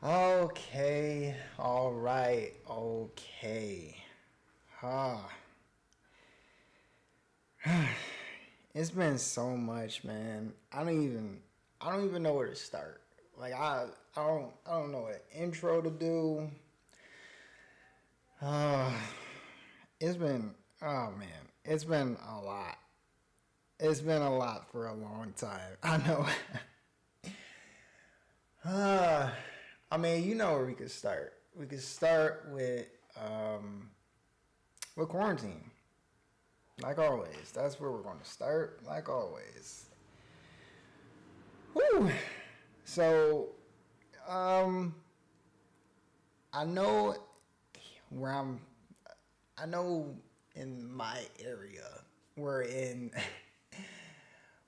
Okay, all right, okay. Ah, it's been so much, man. I don't even know where to start. Like I don't know what intro to do. Uh, it's been, oh man, it's been a lot. It's been a lot for a long time. I know. I mean, you know where we could start. We could start with quarantine. Like always, that's where we're going to start. Like always. Whew. So, um, I know where I'm. I know in my area we're in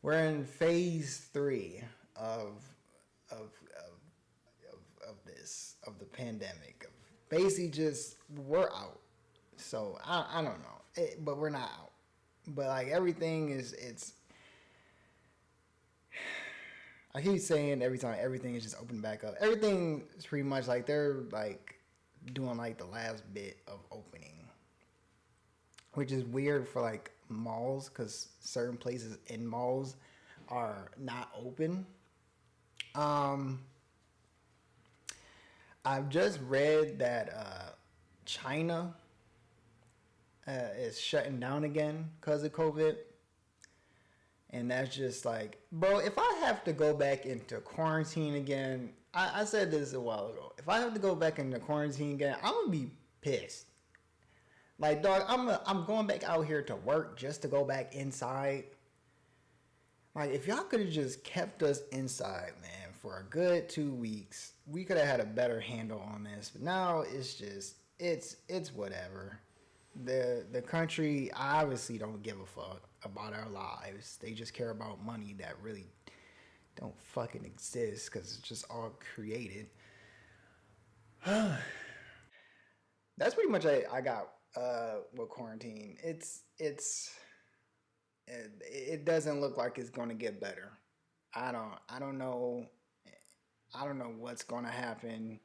we're in phase three of of of the pandemic. Of basically just we're out. So I don't know, but we're not out. But like everything is it's I keep saying every time everything is just opening back up. Everything is pretty much like they're like doing like the last bit of opening, which is weird for like malls because certain places in malls are not open. Um, I've just read that China is shutting down again because of COVID. And that's just like, bro, if I have to go back into quarantine again, I said this a while ago. If I have to go back into quarantine again, I'm gonna be pissed. Like, dog, I'm going back out here to work just to go back inside. Like, if y'all could have just kept us inside, man, for a good 2 weeks, we could have had a better handle on this. But now it's just, it's whatever. The country obviously don't give a fuck about our lives. They just care about money that really don't fucking exist because it's just all created. That's pretty much I got with quarantine. It doesn't look like it's going to get better. I don't know. I don't know what's going to happen.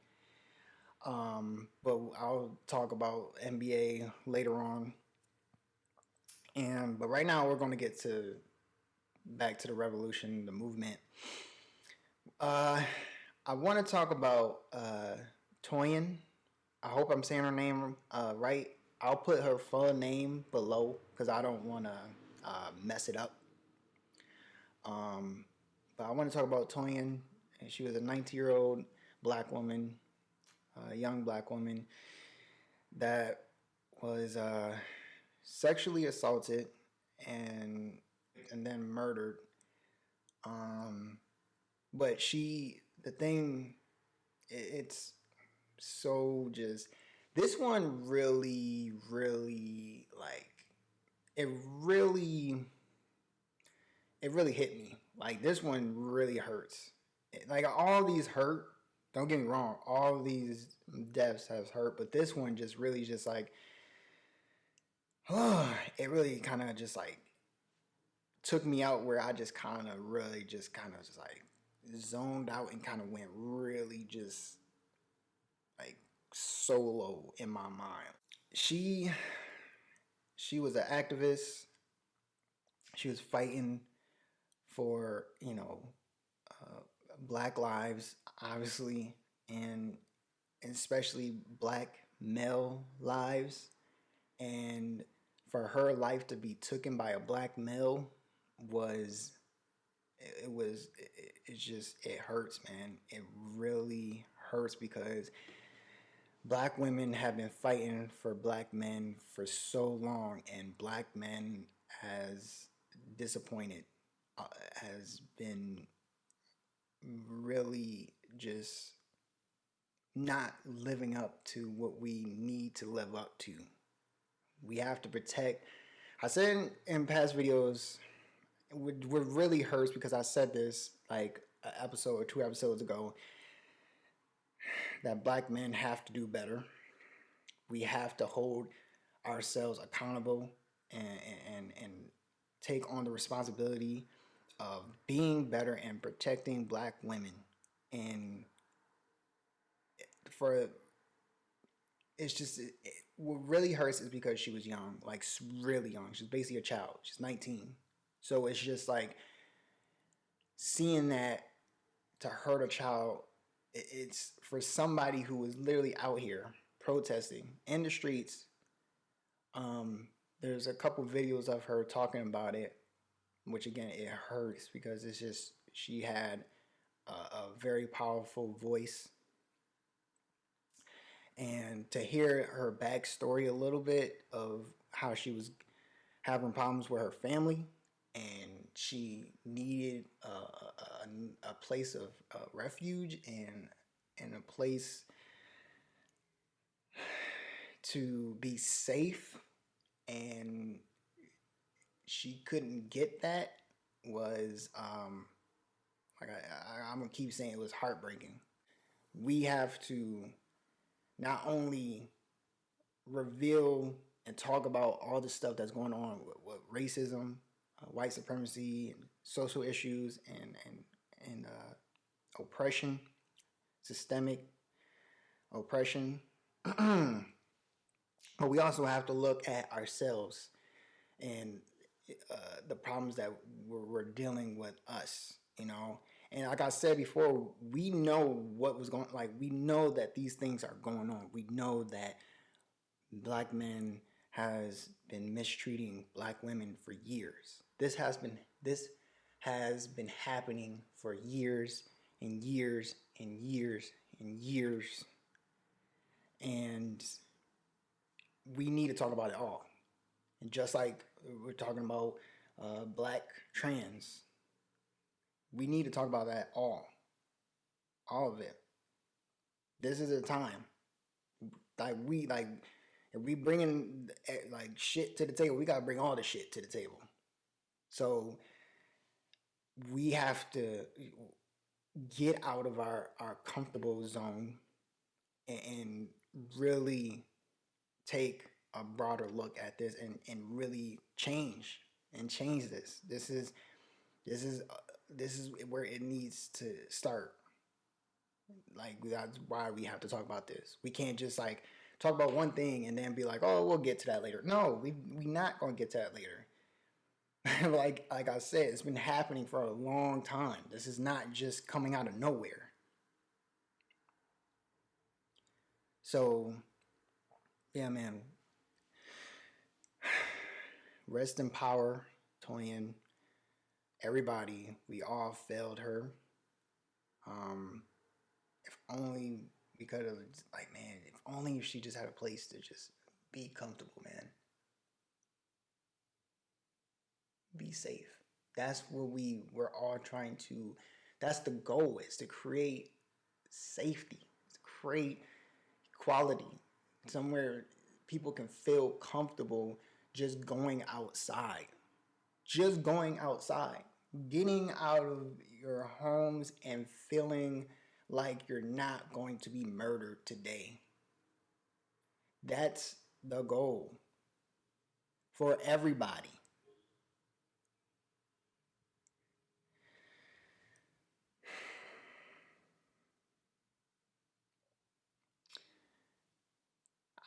But I'll talk about NBA later on. And but right now we're going to get to back to the revolution, the movement. Uh, I want to talk about Toyin. I hope I'm saying her name right. I'll put her full name below because I don't want to mess it up. But I want to talk about Toyin. She was a 19-year-old black woman, young black woman that was sexually assaulted and then murdered. But the thing, it's so just this one really like it really it really hit me. Like this one really hurts. Like all these hurt. Don't get me wrong. All of these deaths has hurt, but this one just really just like it really kind of just like took me out where I just kind of really just kind of just like zoned out and kind of went really just like solo in my mind. She was an activist. She was fighting for black lives, obviously, and especially black male lives. And for her life to be taken by a black male was it's just it hurts, man. It really hurts because black women have been fighting for black men for so long, and black men has disappointed, has been really just not living up to what we need to live up to. We have to protect. I said in past videos, what really hurts because I said this like an episode or 2 episodes ago that black men have to do better. We have to hold ourselves accountable and take on the responsibility of being better and protecting black women. And for it's just what really hurts is because she was young, like really young. She's basically a child. She's 19, so it's just like seeing that to hurt a child. It's for somebody who was literally out here protesting in the streets. There's a couple videos of her talking about it, which again it hurts because it's just she had a very powerful voice, and to hear her backstory a little bit of how she was having problems with her family and she needed a place of refuge and a place to be safe, and she couldn't get that was like I'm gonna keep saying it was heartbreaking. We have to not only reveal and talk about all the stuff that's going on with racism, white supremacy, and social issues, and oppression, systemic oppression. But we also have to look at ourselves and the problems that we're dealing with us, you know. And like I said before, we know what was going. Like we know that these things are going on. We know that black men has been mistreating black women for years. This has been happening for years and years and years and years, and we need to talk about it all. And just like we're talking about black trans, we need to talk about that all of it. This is a time like if we bringing like shit to the table, we gotta bring all the shit to the table. So we have to get out of our comfortable zone and really take a broader look at this and really change this. This is where it needs to start. Like that's why we have to talk about this. We can't just like talk about one thing and then be like, oh, we'll get to that later. No, we not gonna get to that later. like I said, it's been happening for a long time. This is not just coming out of nowhere. So yeah, man. Rest in power, Toyin. Everybody, we all failed her. If only we could have, like, man, if only she just had a place to just be comfortable, man. Be safe. That's what we're all trying to, that's the goal, is to create safety, to create equality, somewhere people can feel comfortable just going outside. Just going outside. Getting out of your homes and feeling like you're not going to be murdered today. That's the goal for everybody.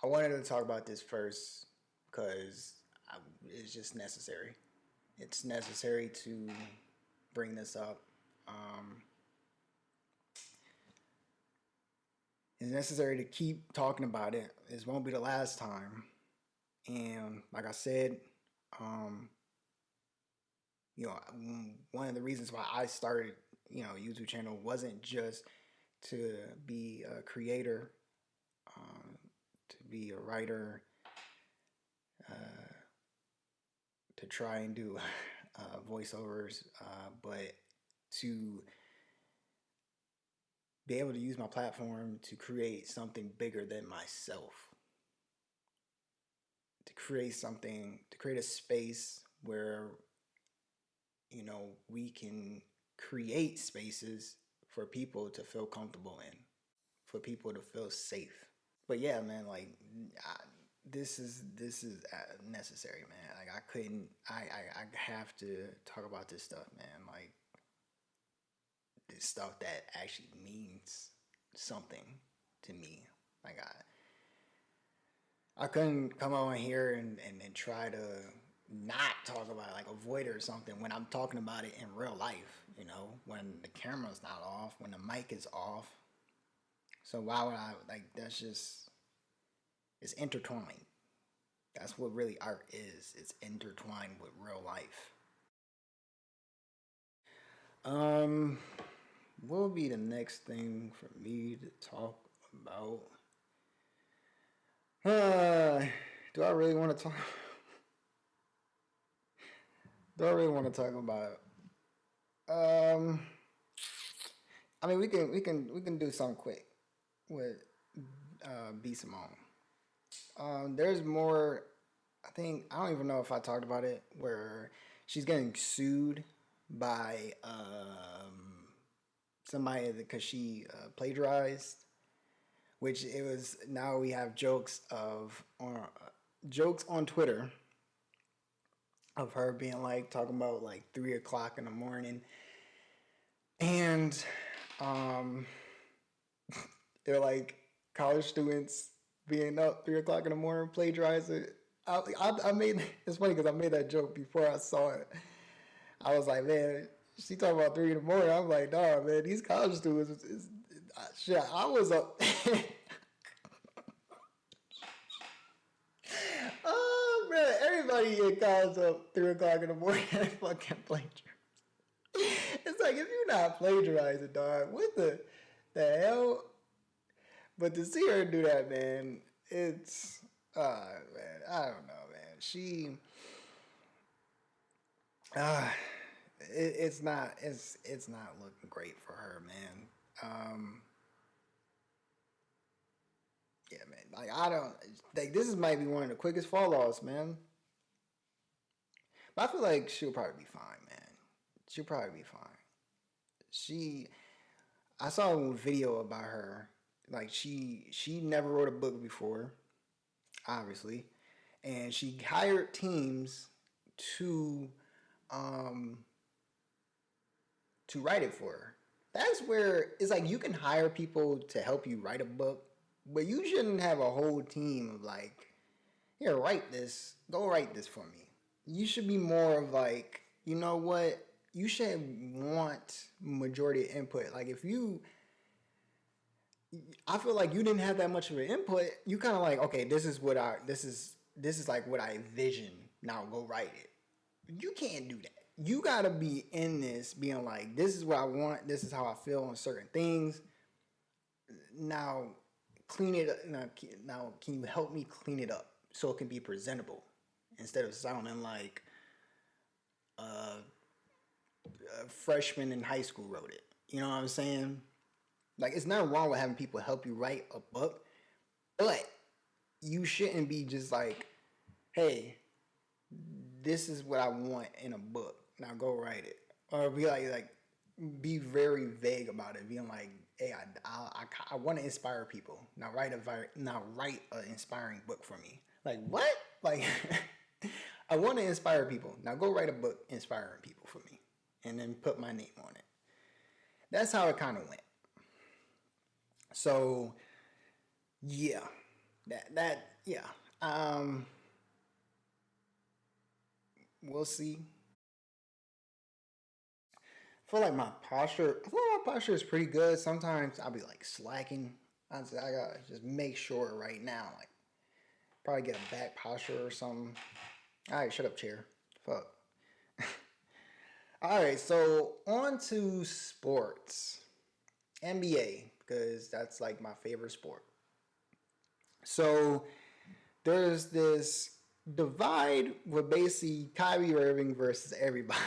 I wanted to talk about this first because it's just necessary. It's necessary to bring this up. Um, it's necessary to keep talking about it. This won't be the last time. And like I said, um, you know, one of the reasons why I started, YouTube channel wasn't just to be a creator, um, to be a writer, uh, to try and do voiceovers, but to be able to use my platform to create something bigger than myself, to create a space where, we can create spaces for people to feel comfortable in, for people to feel safe. But yeah, man, like this is necessary, man. Like I couldn't, I have to talk about this stuff, man. Like this stuff that actually means something to me. Like I couldn't come on here and try to not talk about it, like avoid it or something when I'm talking about it in real life, when the camera's not off, when the mic is off. So why would I, like, that's just, it's intertwined. That's what really art is. It's intertwined with real life. What would be the next thing for me to talk about? Do I really want to talk? Do I really want to talk about? I mean, we can do something quick with B Simone. There's more. I don't even know if I talked about it, where she's getting sued by somebody because she plagiarized. Which it was, now we have jokes on Twitter of her being like talking about like 3 o'clock in the morning, and they're like college students being up 3 o'clock in the morning plagiarizing. I made, it's funny because I made that joke before I saw it. I was like, man, she talking about 3 in the morning. I'm like, nah, man, these college students shit. I was up. Oh, bro, everybody in college up 3 o'clock in the morning fucking plagiarizing. It's like, if you're not plagiarizing, dog, what the hell? But to see her do that, man, it's, man, I don't know, man. It's not looking great for her, man. Yeah, man. Like, I don't like, this might be one of the quickest fall offs, man. But I feel like she'll probably be fine, man. She'll probably be fine. I saw a video about her. Like, she never wrote a book before, obviously, and she hired teams to write it for her. That's where it's like, you can hire people to help you write a book, but you shouldn't have a whole team of like, here, write this. Go write this for me. You should be more of like, you know what? You should want majority of input. Like, I feel like you didn't have that much of an input. You kind of like, okay, this is like what I envision. Now go write it. You can't do that. You gotta be in this, being like, this is what I want. This is how I feel on certain things. Now, clean it up. Now, can you help me clean it up so it can be presentable instead of sounding like a freshman in high school wrote it? You know what I'm saying? Like, it's not wrong with having people help you write a book, but you shouldn't be just like, hey, this is what I want in a book. Now go write it. Or be like be very vague about it, being like, hey, I want to inspire people. Now write an inspiring book for me. Like, what? Like, I want to inspire people. Now go write a book inspiring people for me, and then put my name on it. That's how it kind of went. So, yeah, yeah. We'll see. I feel like my posture is pretty good. Sometimes I'll be like slacking. I gotta just make sure right now. Like, probably get a back posture or something. All right, shut up, chair. Fuck. All right, so on to sports. NBA, because that's like my favorite sport. So there's this divide with basically Kyrie Irving versus everybody.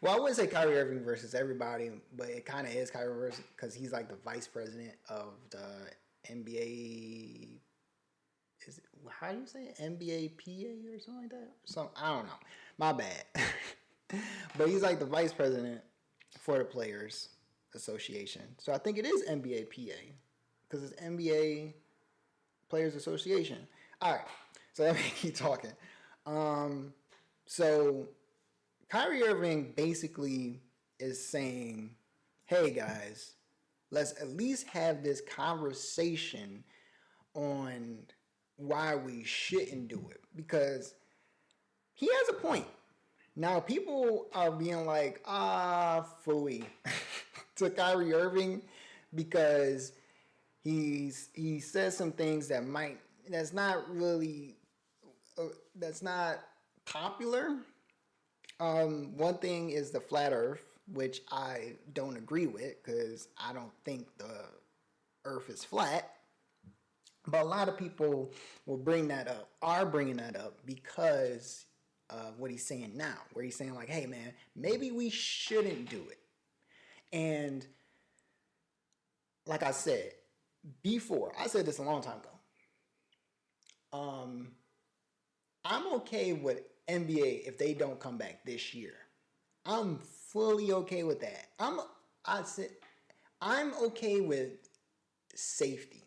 Well, I wouldn't say Kyrie Irving versus everybody, but it kind of is Kyrie versus, because he's like the vice president of the NBA. Is it, how do you say it? NBA PA or something like that? I don't know. My bad. But he's like the vice president for the Players Association. So I think it is NBA PA, because it's NBA Players Association. All right. So let me keep talking. So Kyrie Irving basically is saying, hey guys, Let's at least have this conversation on why we shouldn't do it, because he has a point. Now people are being like, phooey to Kyrie Irving because he says some things that's not really that's not popular. One thing is the flat Earth, which I don't agree with because I don't think the Earth is flat. But a lot of people will are bringing that up because of what he's saying now, where he's saying like, "Hey, man, maybe we shouldn't do it." And like I said before, I said this a long time ago. I'm okay with NBA if they don't come back this year. I'm fully okay with that. I'm okay with safety.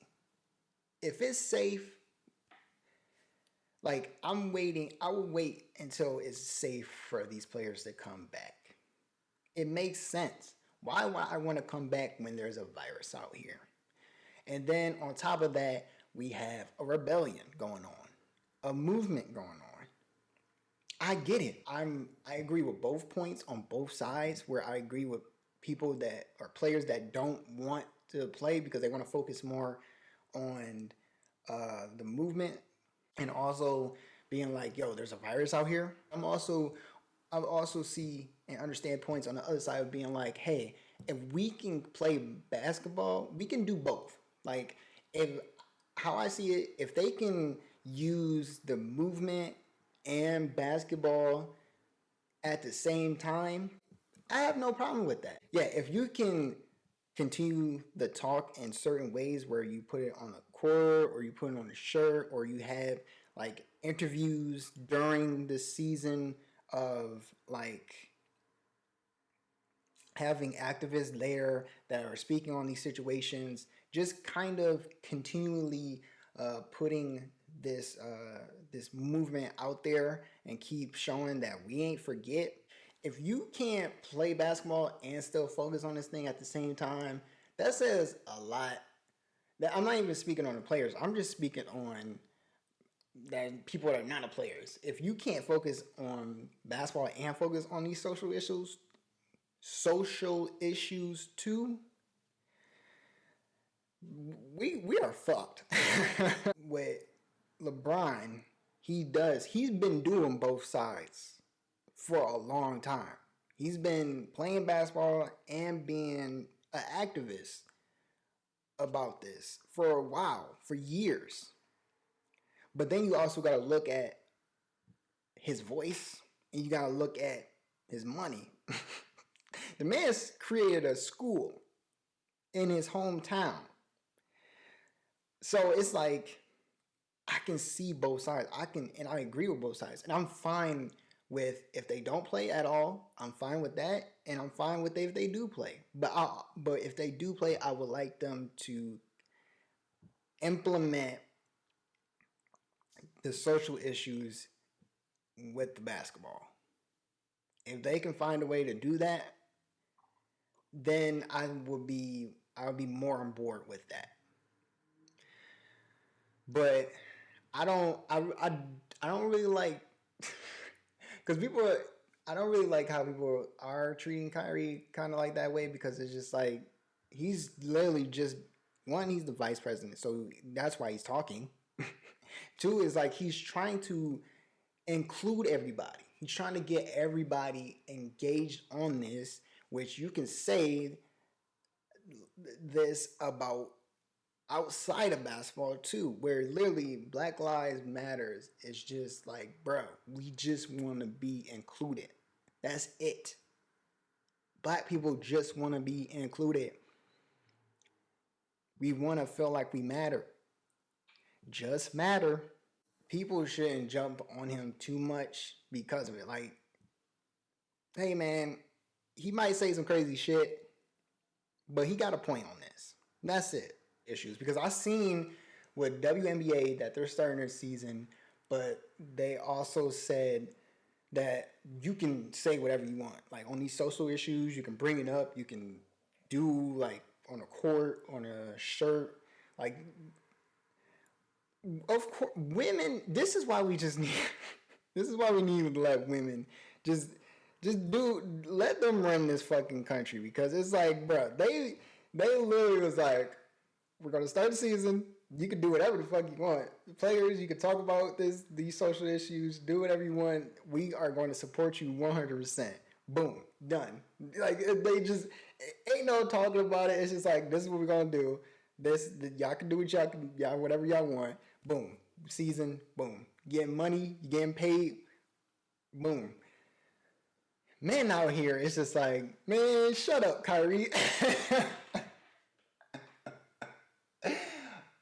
If it's safe, like I'm waiting, I will wait until it's safe for these players to come back. It makes sense. Why would I want to come back when there's a virus out here? And then on top of that, we have a rebellion going on, a movement going on. I get it. I agree with both points on both sides, where I agree with people that are players that don't want to play because they want to focus more on the movement, and also being like, yo, there's a virus out here. I also see and understand points on the other side of being like, hey, if we can play basketball, we can do both. Like, if how I see it, if they can use the movement and basketball at the same time, I have no problem with that. Yeah, if you can continue the talk in certain ways where you put it on a court or you put it on a shirt or you have like interviews during the season of like having activists there that are speaking on these situations, just kind of continually putting this movement out there and keep showing that we ain't forget. If you can't play basketball and still focus on this thing at the same time, that says a lot. That I'm not even speaking on the players. I'm just speaking on that people that are not the players. If you can't focus on basketball and focus on these social issues too, we are fucked. With LeBron, he's been doing both sides for a long time. He's been playing basketball and being an activist about this for a while, for years. But then you also got to look at his voice and you got to look at his money. The man's created a school in his hometown. So it's like I can see both sides. And I agree with both sides. And I'm fine with if they don't play at all. I'm fine with that, and I'm fine with if they do play. But if they do play, I would like them to implement the social issues with the basketball. If they can find a way to do that, then I'll be more on board with that. But I don't really like because I don't really like how people are treating Kyrie kind of like that way, because it's just like he's literally just one, he's the vice president, so that's why he's talking. Two is like he's trying to include everybody. He's trying to get everybody engaged on this, which you can say this about outside of basketball too, where literally Black Lives Matters is just like, bro, we just want to be included. That's it. Black people just want to be included. We want to feel like we matter. Just matter. People shouldn't jump on him too much because of it. Like, hey man, he might say some crazy shit, but he got a point on this. That's it. Issues, because I've seen with WNBA that they're starting their season, but they also said that you can say whatever you want. Like on these social issues, you can bring it up. You can do like on a court, on a shirt. Like, of course, women. This is why we just need. This is why we need to let women just let them run this fucking country, because it's like, bro, they literally was like, we're gonna start the season. You can do whatever the fuck you want. The players, you can talk about these social issues, do whatever you want. We are going to support you 100%. Boom, done. Like, they just ain't no talking about it. It's just like, this is what we're gonna do. Y'all can do what y'all whatever y'all want. Boom, season. Boom, getting money, you getting paid. Boom. Men out here, it's just like, man, shut up, Kyrie.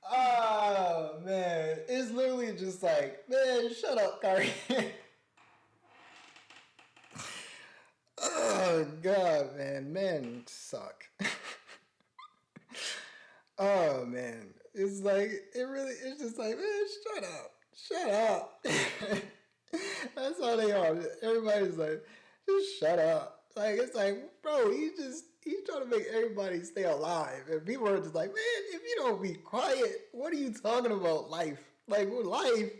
Oh man, it's literally just like, man, shut up, Kyrie. Oh god, man, men suck. Oh man, it's like, it's just like, man, shut up. That's all they are. Everybody's like, just shut up. Like, it's like, bro, he's trying to make everybody stay alive. And people are just like, man, if you don't be quiet, what are you talking about? Life. Like, with life,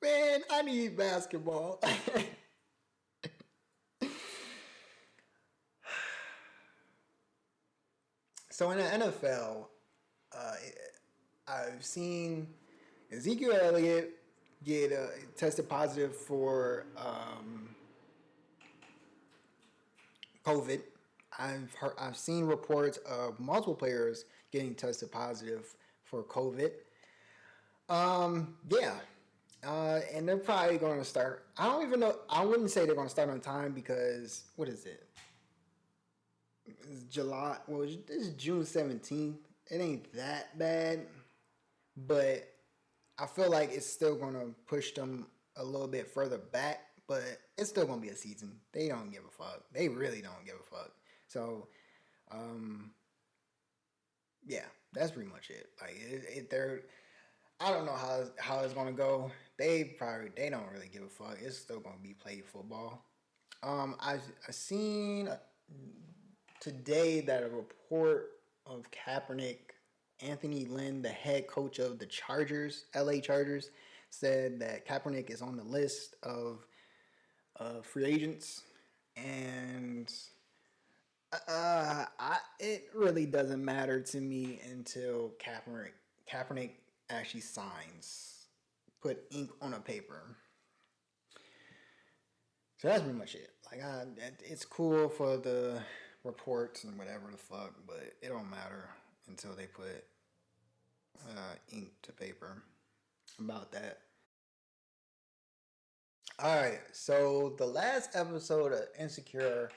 man, I need basketball. So in the NFL, I've seen Ezekiel Elliott get tested positive for COVID. I've seen reports of multiple players getting tested positive for COVID. Yeah. And they're probably going to start. I don't even know. I wouldn't say they're going to start on time, because what is it? It's July. Well, this is June 17th. It ain't that bad, but I feel like it's still going to push them a little bit further back. But it's still going to be a season. They don't give a fuck. They really don't give a fuck. So, yeah, that's pretty much it. Like, they're, I don't know how it's gonna go. They don't really give a fuck. It's still gonna be played football. I seen today that a report of Kaepernick, Anthony Lynn, the head coach of the Chargers, LA Chargers, said that Kaepernick is on the list of free agents, and it really doesn't matter to me until Kaepernick actually signs, put ink on a paper. So that's pretty much it. Like, it's cool for the reports and whatever the fuck, but it don't matter until they put ink to paper about that. All right, so the last episode of Insecure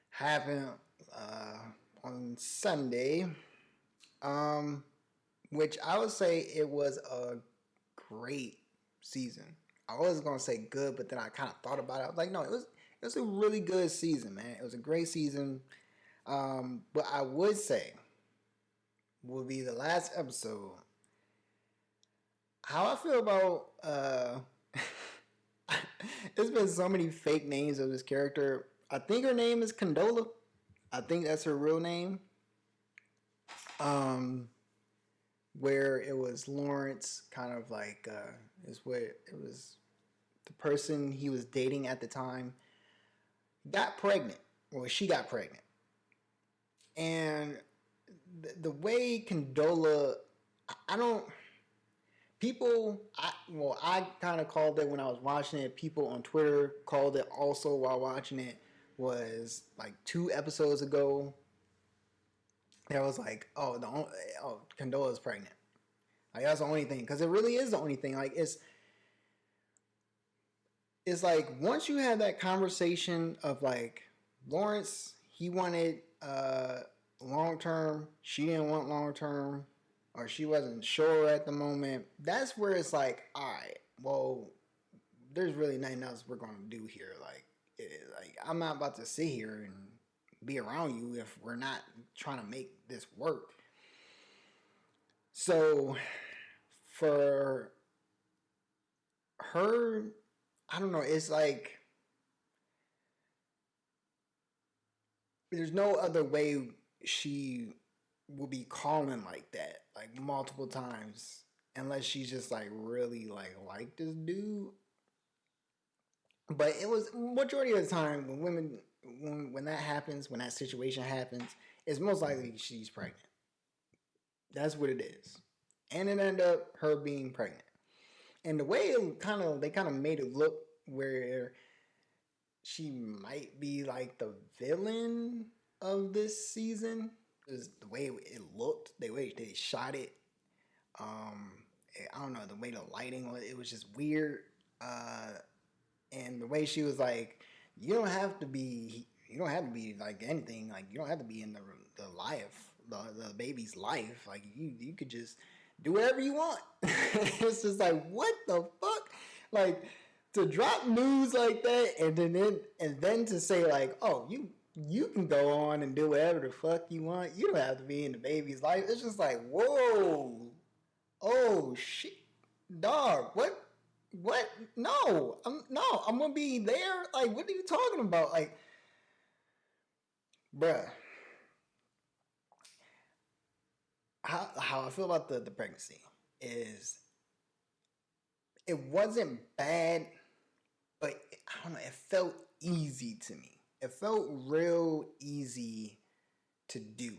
happened on Sunday, which I would say it was a great season. I was gonna say good, but then I kind of thought about it. I was like, no, it was a really good season, man. It was a great season. But I would say will be the last episode. How I feel about there's been so many fake names of this character. I think her name is Condola. I think that's her real name. Where it was Lawrence, kind of like is where it was the person he was dating at the time got pregnant. Well, she got pregnant, and the way Condola, I don't. I kind of called it when I was watching it. People on Twitter called it also while watching it. Was like 2 episodes ago. There was like, Condola's pregnant. Like, that's the only thing, because it really is the only thing. Like, it's like, once you have that conversation of like, Lawrence, he wanted long term, she didn't want long term, or she wasn't sure at the moment. That's where it's like, all right, well, there's really nothing else we're gonna do here. Like, I'm not about to sit here and be around you if we're not trying to make this work. So for her, I don't know, it's like there's no other way she will be calling like that, like multiple times, unless she's just like really like this dude. But it was majority of the time when women when that happens, when that situation happens, it's most likely she's pregnant. That's what it is, and it ended up her being pregnant. And the way they kind of made it look where she might be like the villain of this season is the way it looked, the way they shot it. I don't know, the way the lighting was, it was just weird. And the way she was like, you don't have to be like anything, like you don't have to be in the life, the baby's life. Like you could just do whatever you want. It's just like, what the fuck? Like to drop news like that and then to say like, oh, you can go on and do whatever the fuck you want. You don't have to be in the baby's life. It's just like, whoa. Oh shit. Dog, what? What? No. I'm gonna be there. Like, what are you talking about? Like, bruh. How I feel about the pregnancy is it wasn't bad, but I don't know, it felt easy to me. It felt real easy to do,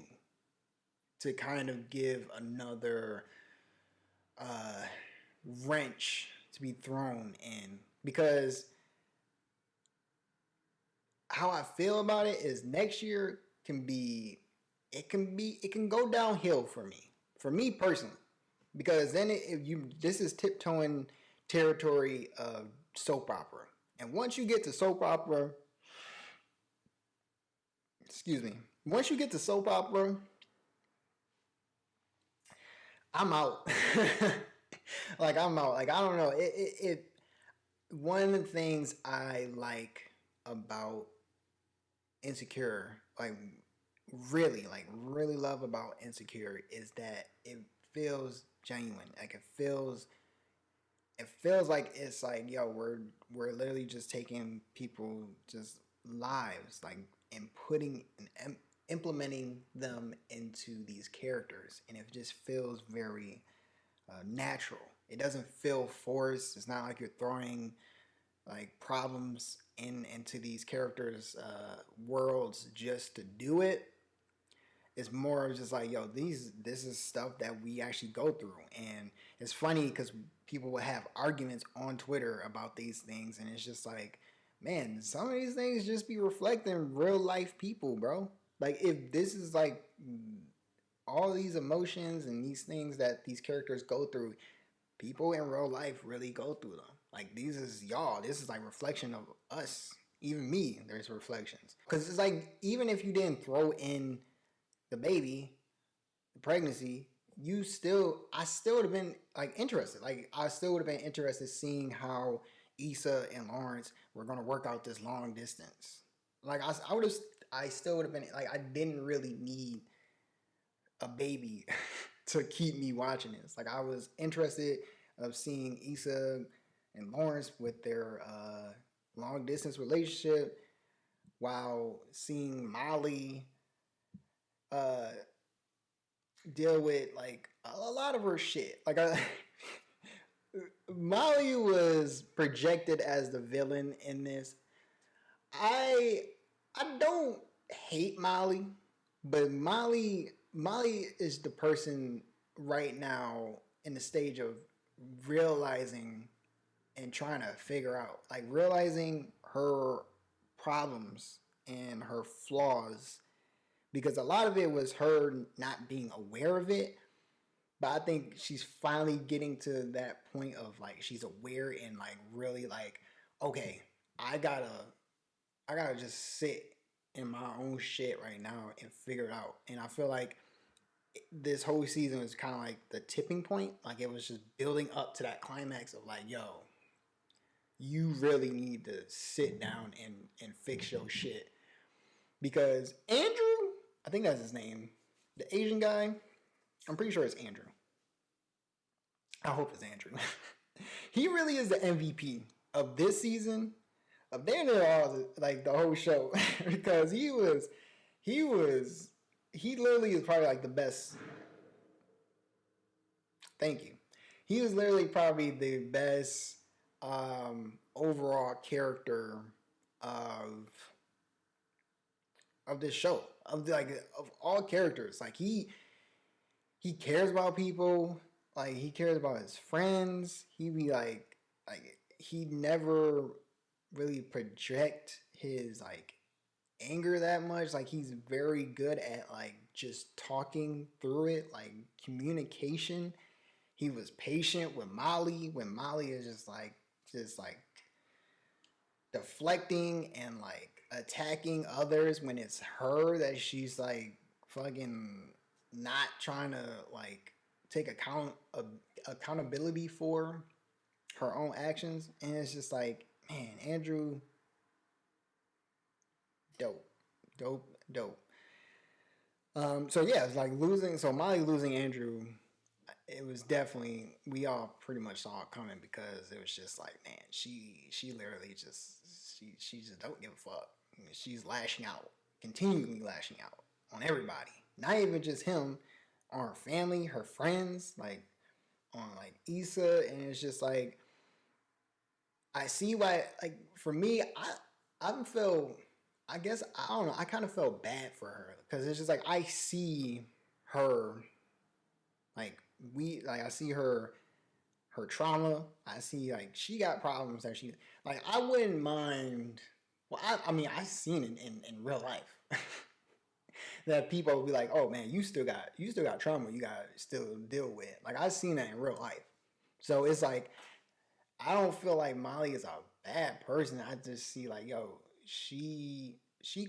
to kind of give another wrench to be thrown in, because how I feel about it is next year it can go downhill for me personally, because then this is tiptoeing territory of soap opera, and once you get to soap opera, excuse me, once you get to soap opera, I'm out. Like I'm out. Like I don't know. It one of the things I like about Insecure, like really love about Insecure, is that it feels genuine. Like it feels like it's like, yo, we're literally just taking people just lives, like, and putting and implementing them into these characters, and it just feels very natural. It doesn't feel forced. It's not like you're throwing like problems into these characters' worlds just to do it. It's more just like, yo, this is stuff that we actually go through, and it's funny because people will have arguments on Twitter about these things, and it's just like, man, some of these things just be reflecting real life people, bro. Like if this is like all these emotions and these things that these characters go through, people in real life really go through them. Like these is y'all. This is like reflection of us. Even me, there's reflections. Because it's like, even if you didn't throw in the baby, the pregnancy, I still would have been like interested. Like I still would have been interested seeing how Issa and Lawrence were gonna work out this long distance. Like I still would have been like, I didn't really need a baby to keep me watching this. Like I was interested of seeing Issa and Lawrence with their long distance relationship, while seeing Molly deal with like a lot of her shit. Like Molly was projected as the villain in this. I don't hate Molly, but Molly is the person right now in the stage of realizing and trying to figure out, like realizing her problems and her flaws, because a lot of it was her not being aware of it. But I think she's finally getting to that point of like, she's aware and like really like, okay, I gotta just sit in my own shit right now and figure it out. And I feel like this whole season was kind of like the tipping point. Like it was just building up to that climax of like, yo, you really need to sit down and fix your shit. Because Andrew, I think that's his name, the Asian guy, I'm pretty sure it's Andrew. I hope it's Andrew. He really is the MVP of this season, of damn near all, like the whole show, because he was he literally is probably like the best. Thank you. He was literally probably the best overall character of this show. Of all characters, like he cares about people. Like he cares about his friends. He be like he never really project his like anger that much. Like he's very good at like just talking through it, like communication. He was patient with Molly when Molly is just like deflecting and like attacking others when it's her that she's like fucking not trying to like take accountability for her own actions. And it's just like, man, Andrew, dope, dope. So yeah, it's like losing. So Molly losing Andrew, it was definitely, we all pretty much saw it coming, because it was just like, man, she literally just she just don't give a fuck. I mean, she's lashing out, continually lashing out on everybody, not even just him, on her family, her friends, like on like Issa. And it's just like, I see why, like for me, I feel, I guess, I don't know, I kind of felt bad for her, because it's just like I see her, like I see her trauma. I see like she got problems that she, like I wouldn't mind. Well, I mean I seen it in real life that people would be like, oh man, you still got trauma you got to still deal with. Like I seen that in real life. So it's like I don't feel like Molly is a bad person. I just see like, yo, she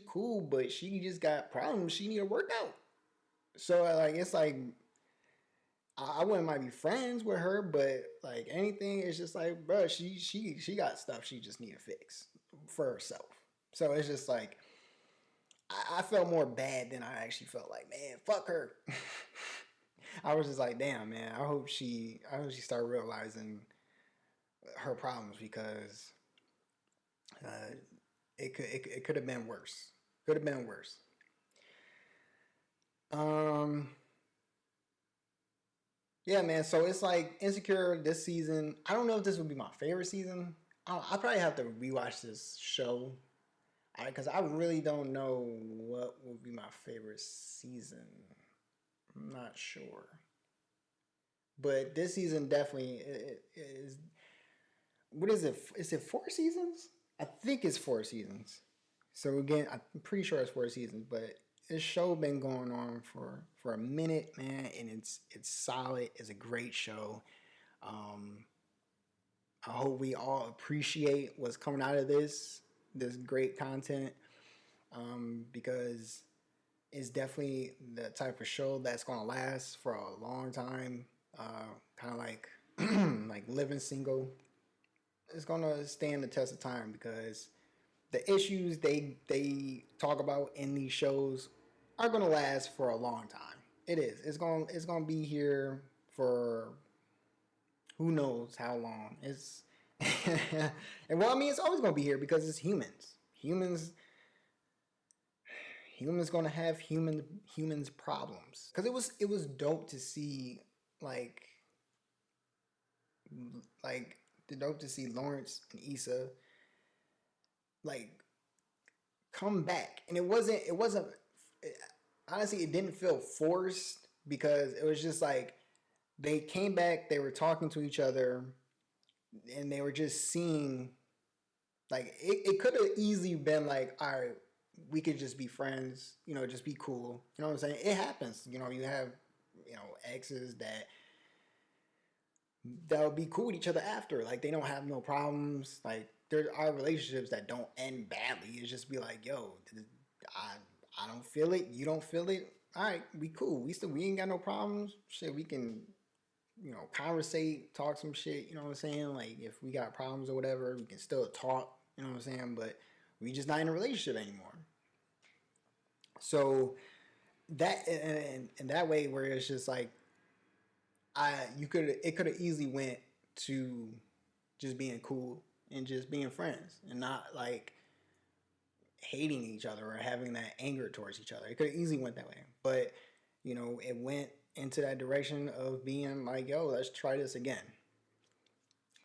cool, but she just got problems she need to work out. So like it's like I wouldn't mind be friends with her, but like anything, it's just like, bro, she got stuff she just need to fix for herself. So it's just like I felt more bad than I actually felt like, man, fuck her. I was just like, damn, man, I hope she start realizing her problems, because uh, it could have been worse. Could have been worse. Um, Yeah, man. So it's like Insecure this season. I don't know if this would be my favorite season. I probably have to rewatch this show, because I really don't know what would be my favorite season. I'm not sure, but this season definitely is. What is it? Is it 4 seasons? I think it's 4 seasons. So again, I'm pretty sure it's 4 seasons, but this show been going on for a minute, man, and it's solid. It's a great show. Um, I hope we all appreciate what's coming out of this great content, because it's definitely the type of show that's gonna last for a long time. Kind of like like Living Single. It's gonna stand the test of time, because the issues they talk about in these shows are gonna last for a long time. It is. It's gonna be here for who knows how long. It's and well, I mean, it's always gonna be here, because it's humans. Humans gonna have humans problems. Because it was dope to see like like dope to see Lawrence and Issa like come back, and it wasn't honestly, it didn't feel forced, because it was just like they came back, they were talking to each other, and they were just seeing, like it could have easily been like, all right, we could just be friends, just be cool. You know what I'm saying? It happens. You have, exes that would be cool with each other after. Like they don't have no problems. Like there are relationships that don't end badly. It's just be like, yo, I don't feel it. You don't feel it. All right, we cool. We ain't got no problems. Shit, we can conversate, talk some shit. You know what I'm saying? Like if we got problems or whatever, we can still talk. You know what I'm saying? But we just not in a relationship anymore. So that and that way, where it's just like it could have easily went to just being cool and just being friends, and not like hating each other or having that anger towards each other. It could have easily went that way, but it went into that direction of being like, yo, let's try this again.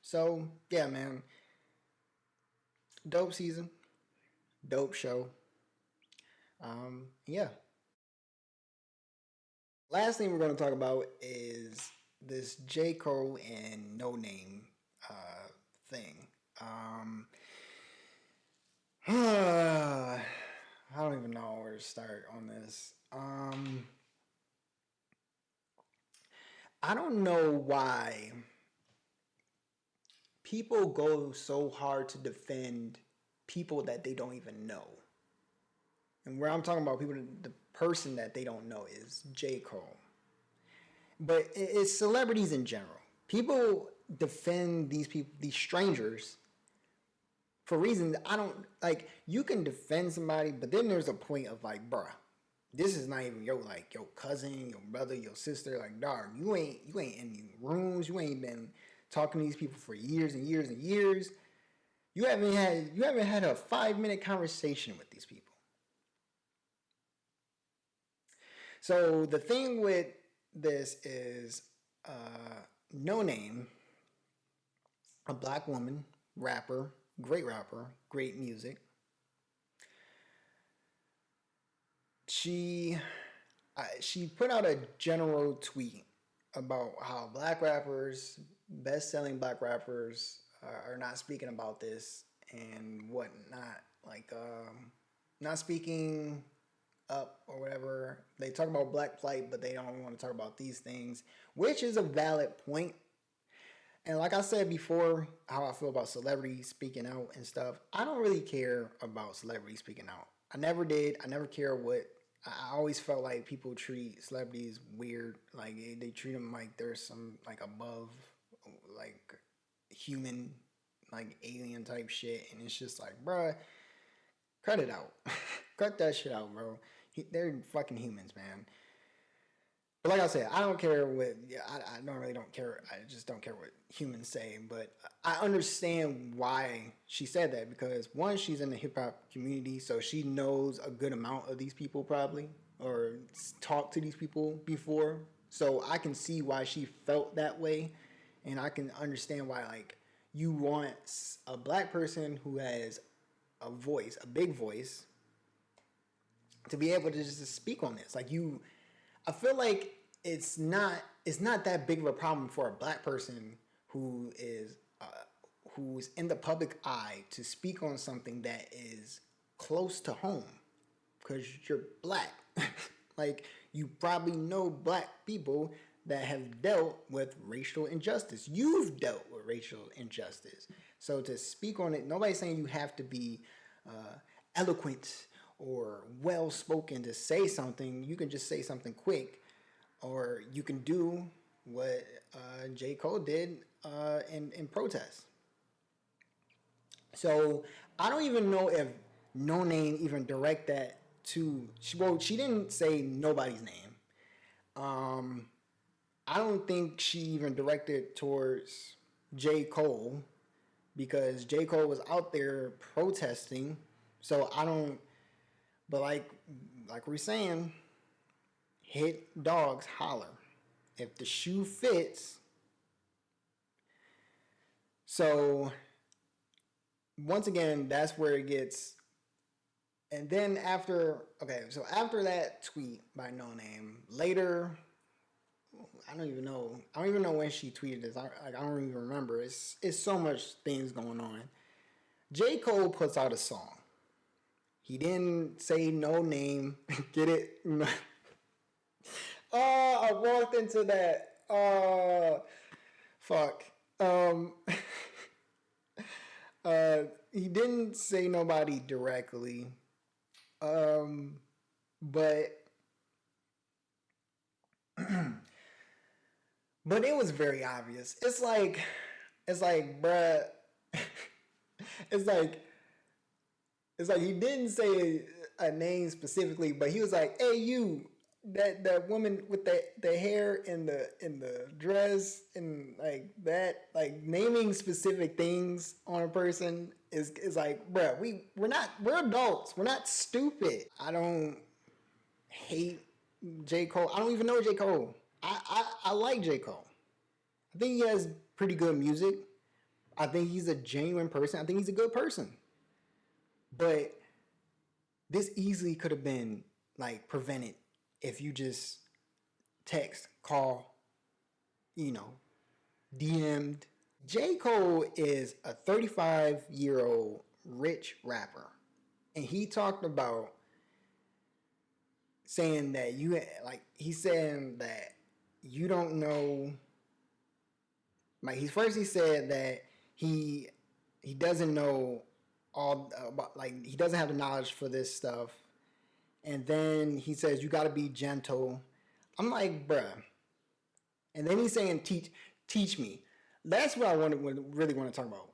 So yeah, man, dope season, dope show. Yeah. Last thing we're going to talk about is this J. Cole and Noname thing. I don't even know where to start on this. I don't know why people go so hard to defend people that they don't even know. And where I'm talking about people, the person that they don't know is J. Cole. But it's celebrities in general. People defend these people, these strangers, for reasons I don't like. You can defend somebody, but then there's a point of like, bruh, this is not even your cousin, your brother, your sister. Like, dog, you ain't in the rooms. You ain't been talking to these people for years and years and years. You haven't had a 5-minute conversation with these people. So the thing with this is Noname, a black woman, rapper, great music. She put out a general tweet about how black rappers, best-selling black rappers, are not speaking about this and whatnot. Like, not speaking up or whatever. They talk about black plight, but they don't want to talk about these things, which is a valid point. And like I said before, how I feel about celebrities speaking out and stuff, I don't really care about celebrities speaking out. I never did. I never care what. I always felt like people treat celebrities weird. Like they treat them like they're some like above, like human, like alien type shit. And it's just like, bruh, cut it out. Cut that shit out, bro. They're fucking humans, man. But like I said, I don't care what. I normally don't care. I just don't care what humans say. But I understand why she said that because one, she's in the hip hop community, so she knows a good amount of these people probably, or talked to these people before. So I can see why she felt that way, and I can understand why like you want a black person who has a voice, a big voice, to be able to just speak on this. Like you, I feel like it's not that big of a problem for a black person who is who's in the public eye to speak on something that is close to home because you're black. Like you probably know black people that have dealt with racial injustice. You've dealt with racial injustice. So to speak on it, nobody's saying you have to be eloquent or well spoken to say something. You can just say something quick, or you can do what J. Cole did in protest. So I don't even know if Noname even direct that to. She didn't say nobody's name. I don't think she even directed towards J. Cole because J. Cole was out there protesting. So I don't. But like we're saying, hit dogs holler. If the shoe fits. So once again, that's where it gets. And then after that tweet by Noname, later, I don't even know when she tweeted this. I don't even remember. It's so much things going on. J. Cole puts out a song. He didn't say no name. Get it? Oh, I walked into that. Fuck. He didn't say nobody directly. But but it was very obvious. It's like, bruh. it's like he didn't say a name specifically, but he was like, "Hey, you, that woman with the hair and the dress and like that, like naming specific things on a person is like, bruh, we're adults. We're not stupid. I don't hate J. Cole. I don't even know J. Cole. I like J. Cole. I think he has pretty good music. I think he's a genuine person. I think he's a good person. But this easily could have been like prevented if you just text, call, you know, DM'd. J. Cole is a 35-year-old rich rapper. And he talked about saying that he's saying that you don't know. Like, he said that he doesn't know all about, like, he doesn't have the knowledge for this stuff. And then he says, you got to be gentle. I'm like, bruh. And then he's saying, teach me. That's what I really want to talk about.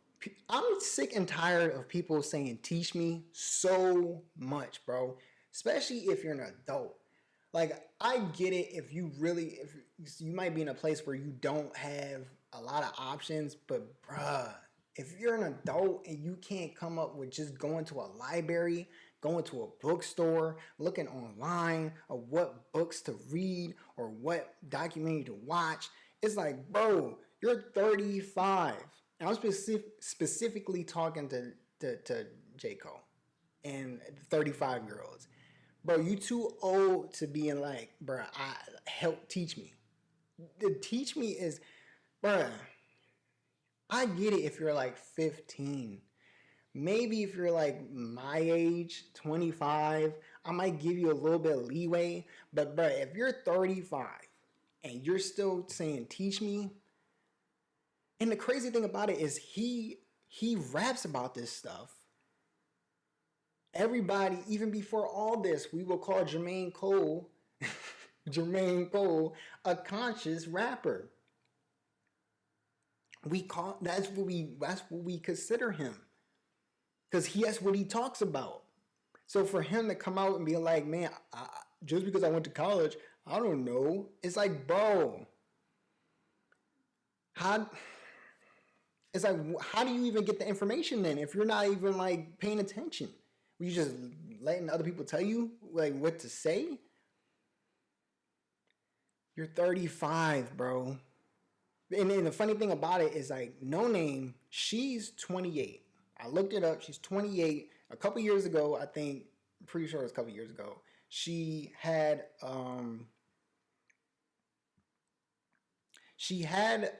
I'm sick and tired of people saying, teach me so much, bro. Especially if you're an adult. Like, I get it if you might be in a place where you don't have a lot of options, but bruh, if you're an adult and you can't come up with just going to a library, going to a bookstore, looking online of what books to read or what documentary to watch, it's like, bro, you're 35. And I'm specifically talking to J. Cole and 35-year-olds. Bro, you too old to be in like, bro, help teach me. The teach me is, bro, I get it if you're like 15. Maybe if you're like my age, 25, I might give you a little bit of leeway. But bro, if you're 35 and you're still saying teach me, and the crazy thing about it is he raps about this stuff. Everybody, even before all this, we will call Jermaine Cole a conscious rapper. That's what we consider him. Because that's what he talks about. So for him to come out and be like, man, just because I went to college, I don't know. It's like, bro, how do you even get the information then if you're not even like paying attention? Were you just letting other people tell you like what to say? You're 35, bro. And then the funny thing about it is like Noname, she's 28. I looked it up. She's 28. A couple years ago, I think, I'm pretty sure it was a couple years ago, she had she had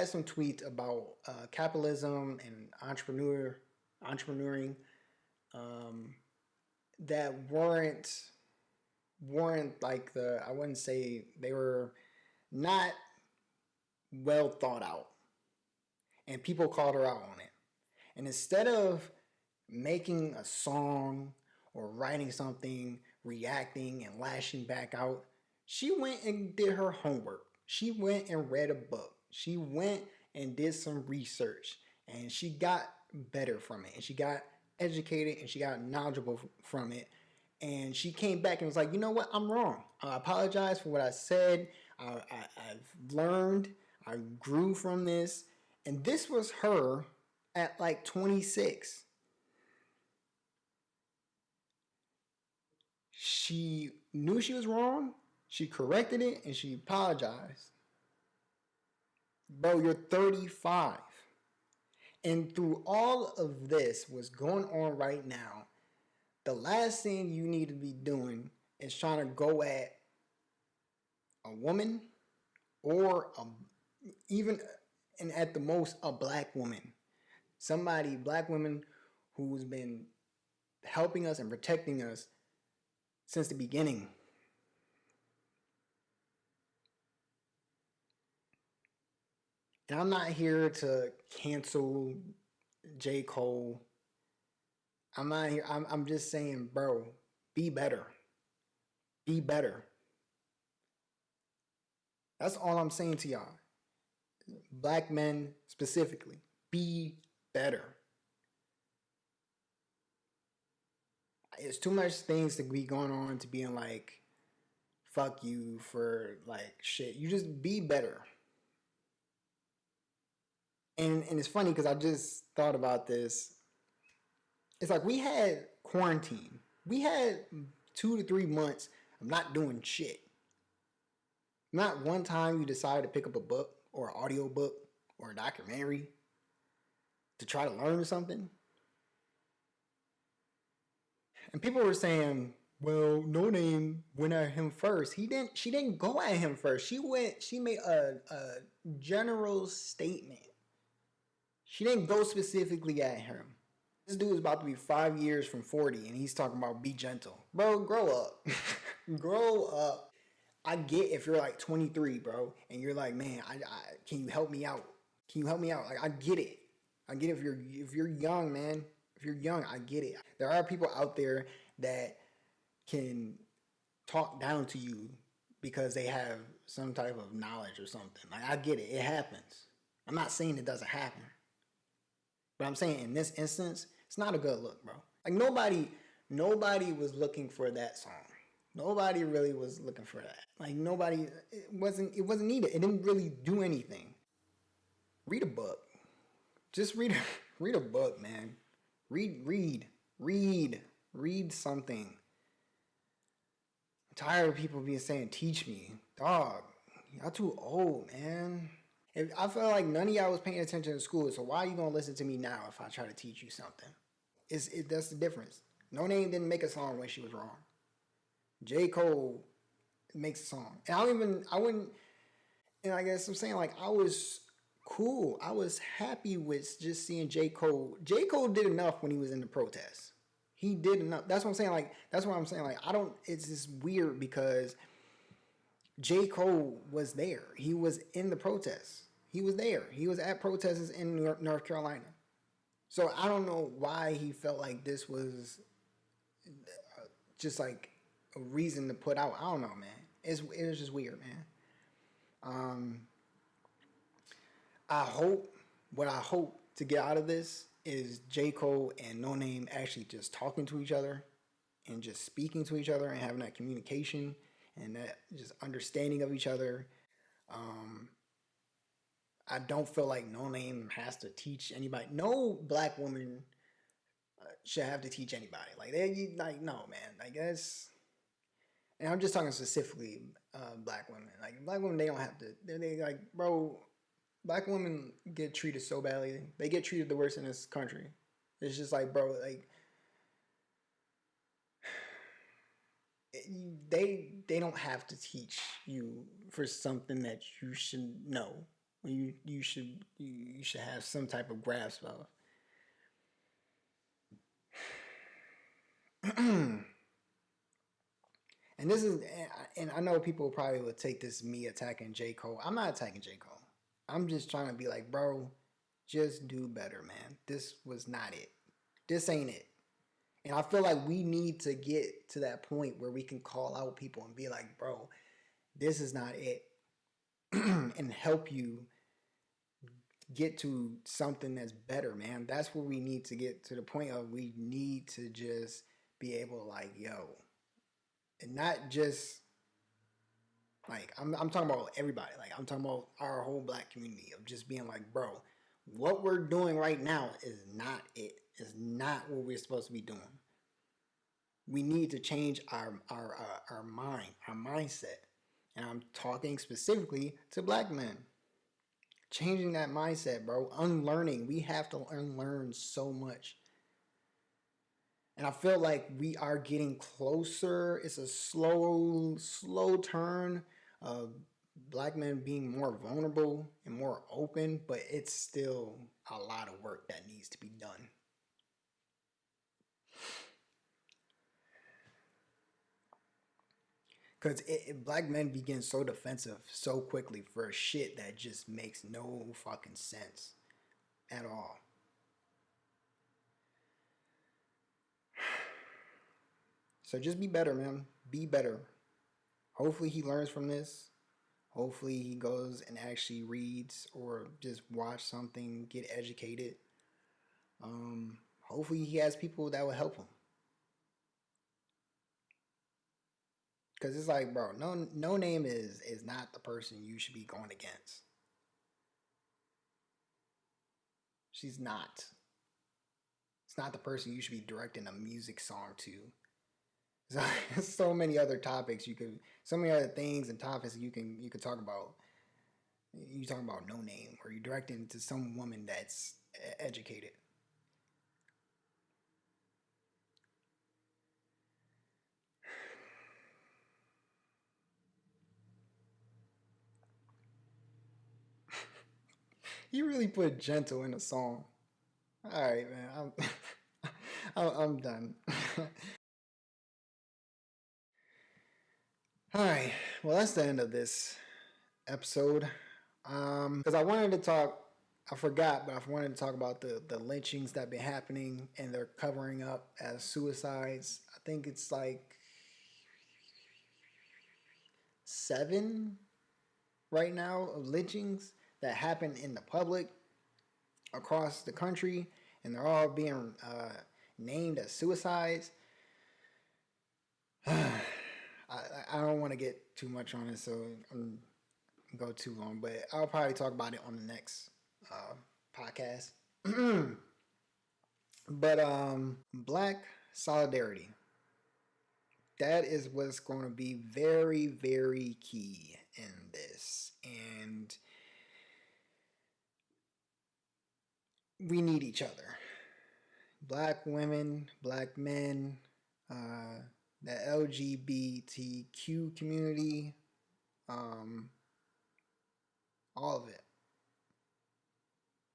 some tweets about capitalism and entrepreneuring that weren't like I wouldn't say they were not well thought out, and people called her out on it. And instead of making a song or writing something, reacting and lashing back out, she went and did her homework. She went and read a book. She went and did some research, and she got better from it, and she got educated, and she got knowledgeable from it. And she came back and was like, you know what? I'm wrong. I apologize for what I said. I've learned. I grew from this. And this was her at like 26. She knew she was wrong. She corrected it and she apologized. Bro, you're 35. And through all of this, what's going on right now, the last thing you need to be doing is trying to go at a woman or even, and at the most, a black woman. Black woman who's been helping us and protecting us since the beginning. And I'm not here to cancel J. Cole. I'm not here. I'm just saying, bro, be better. Be better. That's all I'm saying to y'all. Black men specifically, be better. It's too much things to be going on to being like, fuck you for like shit. You just be better. And it's funny because I just thought about this. It's like we had quarantine. We had 2 to 3 months of not doing shit. Not one time you decided to pick up a book or an audio book or a documentary to try to learn something. And people were saying, well, Noname went at him first. She didn't go at him first. She made a general statement. She didn't go specifically at him. This dude is about to be 5 years from 40 and he's talking about be gentle. Bro, grow up. Grow up. I get if you're like 23, bro, and you're like, man, I can you help me out? Can you help me out? Like, I get it. I get it if you're young, man. If you're young, I get it. There are people out there that can talk down to you because they have some type of knowledge or something. Like, I get it. It happens. I'm not saying it doesn't happen. But I'm saying in this instance, it's not a good look, bro. Like nobody was looking for that song. Nobody really was looking for that. Like nobody, it wasn't needed. It didn't really do anything. Read a book. Just read a book, man. Read something. I'm tired of people being saying, teach me. Dog, y'all too old, man. I feel like none of y'all was paying attention in school, so why are you gonna listen to me now if I try to teach you something? That's the difference. Noname didn't make a song when she was wrong. J. Cole makes a song. And I wouldn't, and I guess I'm saying like I was cool. I was happy with just seeing J. Cole. J. Cole did enough when he was in the protests. He did enough. That's what I'm saying. Like, it's just weird because J. Cole was there. He was in the protests. He was there. He was at protests in North Carolina. So I don't know why he felt like this was just like a reason to put out. I don't know, man. It was just weird, man. I hope to get out of this is J. Cole and Noname actually just talking to each other and just speaking to each other and having that communication and that just understanding of each other. I don't feel like Noname has to teach anybody. No black woman should have to teach anybody. No, man. Like that's, and I'm just talking specifically black women. Like black women, they don't have to. They like, bro. Black women get treated so badly. They get treated the worst in this country. It's just like, bro, like they don't have to teach you for something that you should know. You should have some type of grasp of. And this is, and I know people probably would take this me attacking J. Cole. I'm not attacking J. Cole. I'm just trying to be like, bro, just do better, man. This was not it. This ain't it. And I feel like we need to get to that point where we can call out people and be like, bro, this is not it. And help you get to something that's better, man. That's where we need to get to the point of we need to just be able to like, yo, and not just like I'm talking about everybody. Like I'm talking about our whole black community of just being like, bro, what we're doing right now is not it. It's not what we're supposed to be doing. We need to change our mind, our mindset. And I'm talking specifically to black men. Changing that mindset, bro. Unlearning. We have to unlearn so much. And I feel like we are getting closer. It's a slow turn of black men being more vulnerable and more open, but it's still a lot of work that needs to be done. Because black men begin so defensive so quickly for shit that just makes no fucking sense at all. So just be better, man. Be better. Hopefully he learns from this. Hopefully he goes and actually reads or just watch something, get educated. Hopefully he has people that will help him. Because it's like, bro, Noname is not the person you should be going against. She's not. It's not the person you should be directing a music song to. So many other topics so many other things and topics you could talk about. You talking about Noname, or you directing to some woman that's educated. You really put gentle in a song. All right, man. I'm done. All right. Well, that's the end of this episode. Because I wanted to talk. I forgot, but I wanted to talk about the lynchings that have been happening, and they're covering up as suicides. I think it's like 7 right now of lynchings that happen in the public across the country, and they're all being named as suicides. I don't want to get too much on it, so I'm go too long, but I'll probably talk about it on the next podcast. But Black solidarity. That is what's going to be very, very key in this. And we need each other. Black women, black men, the LGBTQ community, all of it.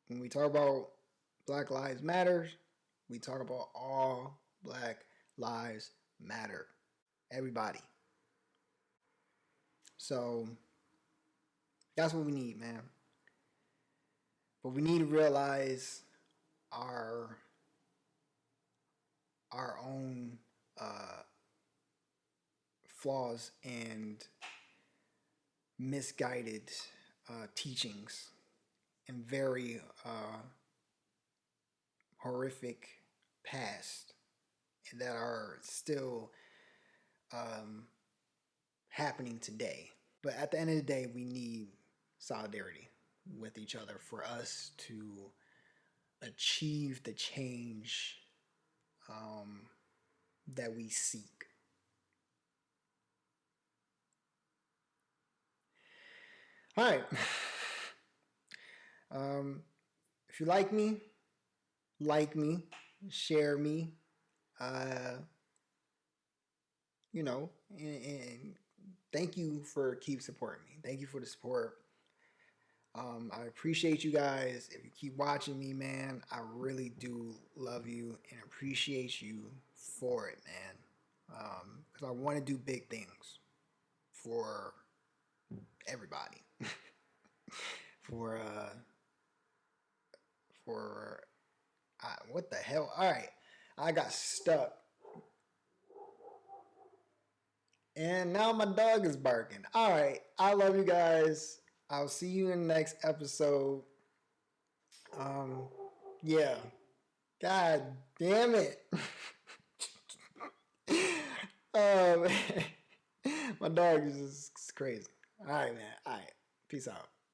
When we talk about Black Lives Matter, we talk about all Black Lives Matter. Everybody. So that's what we need, man. But we need to realize our own flaws and misguided teachings and very horrific past that are still happening today. But at the end of the day, we need solidarity with each other for us to achieve the change that we seek. All right. If you like me, share me, and thank you for keep supporting me. Thank you for the support. I appreciate you guys. If you keep watching me, man, I really do love you and appreciate you for it, man. Because I want to do big things for everybody. for what the hell? All right, I got stuck. And now my dog is barking. All right. I love you guys. I'll see you in the next episode. Yeah. God damn it. My dog is just crazy. All right, man. All right. Peace out.